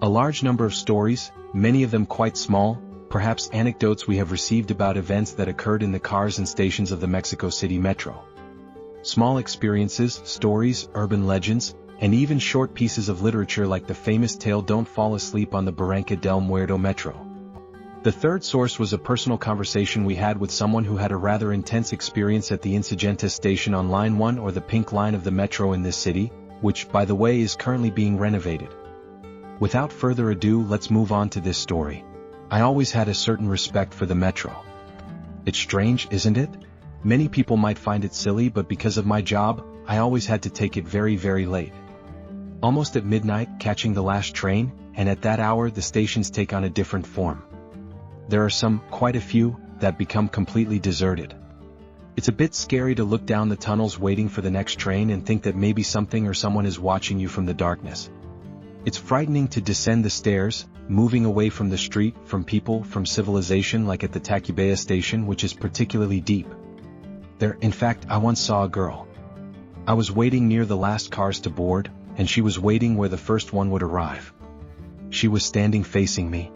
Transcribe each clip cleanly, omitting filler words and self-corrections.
A large number of stories, many of them quite small, perhaps anecdotes we have received about events that occurred in the cars and stations of the Mexico City Metro. Small experiences, stories, urban legends, and even short pieces of literature like the famous tale Don't Fall Asleep on the Barranca del Muerto Metro. The third source was a personal conversation we had with someone who had a rather intense experience at the Insurgentes station on Line 1 or the Pink Line of the Metro in this city, which, by the way, is currently being renovated. Without further ado, let's move on to this story. I always had a certain respect for the Metro. It's strange, isn't it? Many people might find it silly, but because of my job, I always had to take it very, very late. Almost at midnight, catching the last train, and at that hour the stations take on a different form. There are some, quite a few, that become completely deserted. It's a bit scary to look down the tunnels waiting for the next train and think that maybe something or someone is watching you from the darkness. It's frightening to descend the stairs, moving away from the street, from people, from civilization, like at the Tacubaya station, which is particularly deep. There, in fact, I once saw a girl. I was waiting near the last cars to board, and she was waiting where the first one would arrive. She was standing facing me.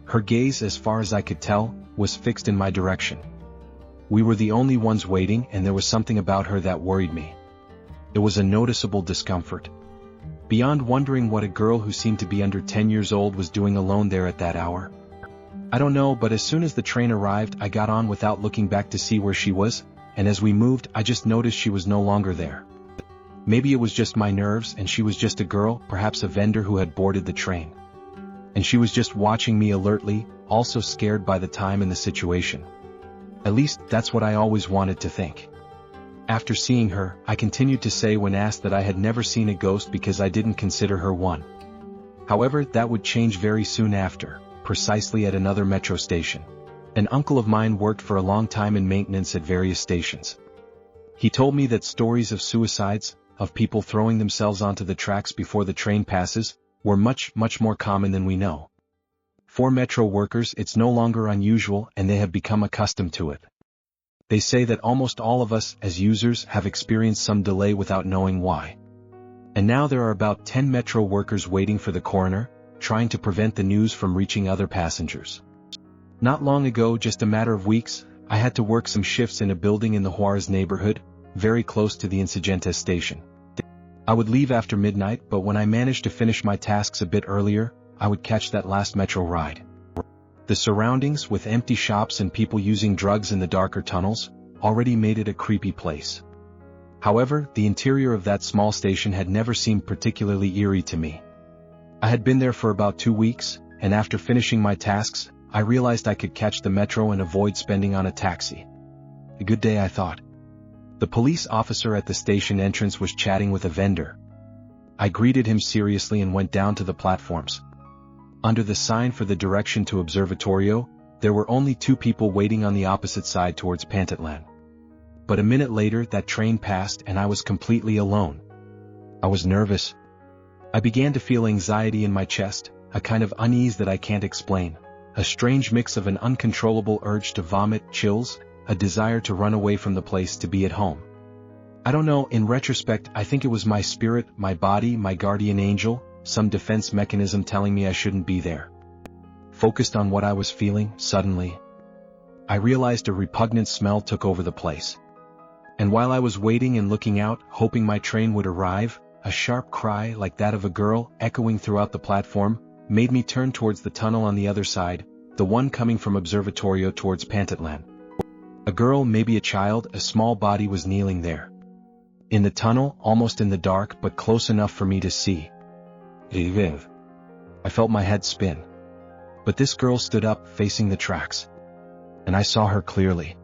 Her gaze, as far as I could tell, was fixed in my direction. We were the only ones waiting, and there was something about her that worried me. It was a noticeable discomfort. Beyond wondering what a girl who seemed to be under 10 years old was doing alone there at that hour. I don't know, but as soon as the train arrived, I got on without looking back to see where she was, and as we moved, I just noticed she was no longer there. Maybe it was just my nerves, and she was just a girl, perhaps a vendor who had boarded the train. And she was just watching me alertly, also scared by the time and the situation. At least, that's what I always wanted to think. After seeing her, I continued to say when asked that I had never seen a ghost because I didn't consider her one. However, that would change very soon after, precisely at another metro station. An uncle of mine worked for a long time in maintenance at various stations. He told me that stories of suicides, of people throwing themselves onto the tracks before the train passes, were much more common than we know. For metro workers, it's no longer unusual, and they have become accustomed to it. They say that almost all of us, as users, have experienced some delay without knowing why. And now there are about 10 metro workers waiting for the coroner, trying to prevent the news from reaching other passengers. Not long ago, just a matter of weeks, I had to work some shifts in a building in the Juárez neighborhood, very close to the Insurgentes station. I would leave after midnight, but when I managed to finish my tasks a bit earlier, I would catch that last metro ride. The surroundings, with empty shops and people using drugs in the darker tunnels, already made it a creepy place. However, the interior of that small station had never seemed particularly eerie to me. I had been there for about 2 weeks, and after finishing my tasks, I realized I could catch the metro and avoid spending on a taxi. A good day, I thought. The police officer at the station entrance was chatting with a vendor. I greeted him seriously and went down to the platforms. Under the sign for the direction to Observatorio, there were only 2 people waiting on the opposite side towards Pantatlan. But a minute later, that train passed and I was completely alone. I was nervous. I began to feel anxiety in my chest, a kind of unease that I can't explain, a strange mix of an uncontrollable urge to vomit, chills, a desire to run away from the place, to be at home. I don't know, in retrospect, I think it was my spirit, my body, my guardian angel, some defense mechanism telling me I shouldn't be there. Focused on what I was feeling, suddenly, I realized a repugnant smell took over the place. And while I was waiting and looking out, hoping my train would arrive, a sharp cry, like that of a girl, echoing throughout the platform, made me turn towards the tunnel on the other side, the one coming from Observatorio towards Pantatlan. A girl, maybe a child, a small body, was kneeling there. In the tunnel, almost in the dark, but close enough for me to see. I felt my head spin. But this girl stood up, facing the tracks. And I saw her clearly.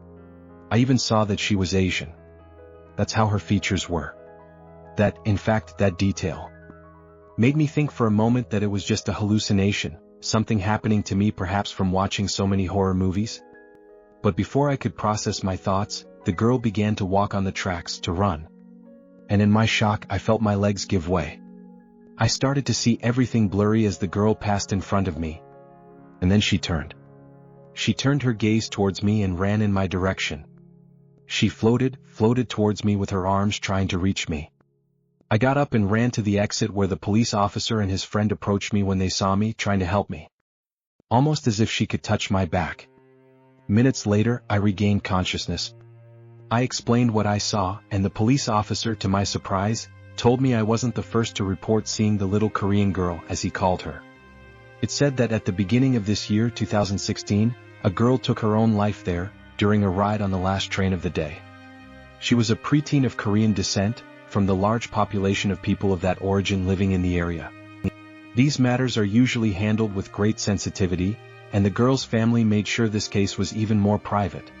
I even saw that she was Asian. That's how her features were. That, in fact, that detail made me think for a moment that it was just a hallucination, something happening to me perhaps from watching so many horror movies. But before I could process my thoughts, the girl began to walk on the tracks, to run. And in my shock, I felt my legs give way. I started to see everything blurry as the girl passed in front of me. And then she turned. She turned her gaze towards me and ran in my direction. She floated towards me with her arms, trying to reach me. I got up and ran to the exit where the police officer and his friend approached me when they saw me, trying to help me. Almost as if she could touch my back. Minutes later, I regained consciousness. I explained what I saw, and the police officer, to my surprise, told me I wasn't the first to report seeing the little Korean girl, as he called her. It said that at the beginning of this year, 2016, a girl took her own life there, during a ride on the last train of the day. She was a preteen of Korean descent, from the large population of people of that origin living in the area. These matters are usually handled with great sensitivity, and the girl's family made sure this case was even more private.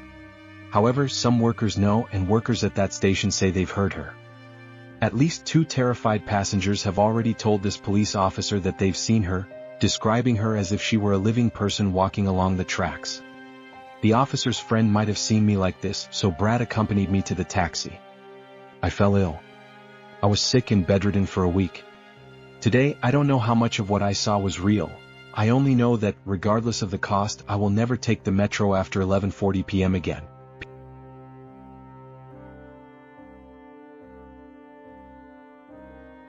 However, some workers know, and workers at that station say they've heard her. At least 2 terrified passengers have already told this police officer that they've seen her, describing her as if she were a living person walking along the tracks. The officer's friend might have seen me like this, so Brad accompanied me to the taxi. I fell ill. I was sick and bedridden for a week. Today, I don't know how much of what I saw was real. I only know that, regardless of the cost, I will never take the metro after 11:40 p.m. again.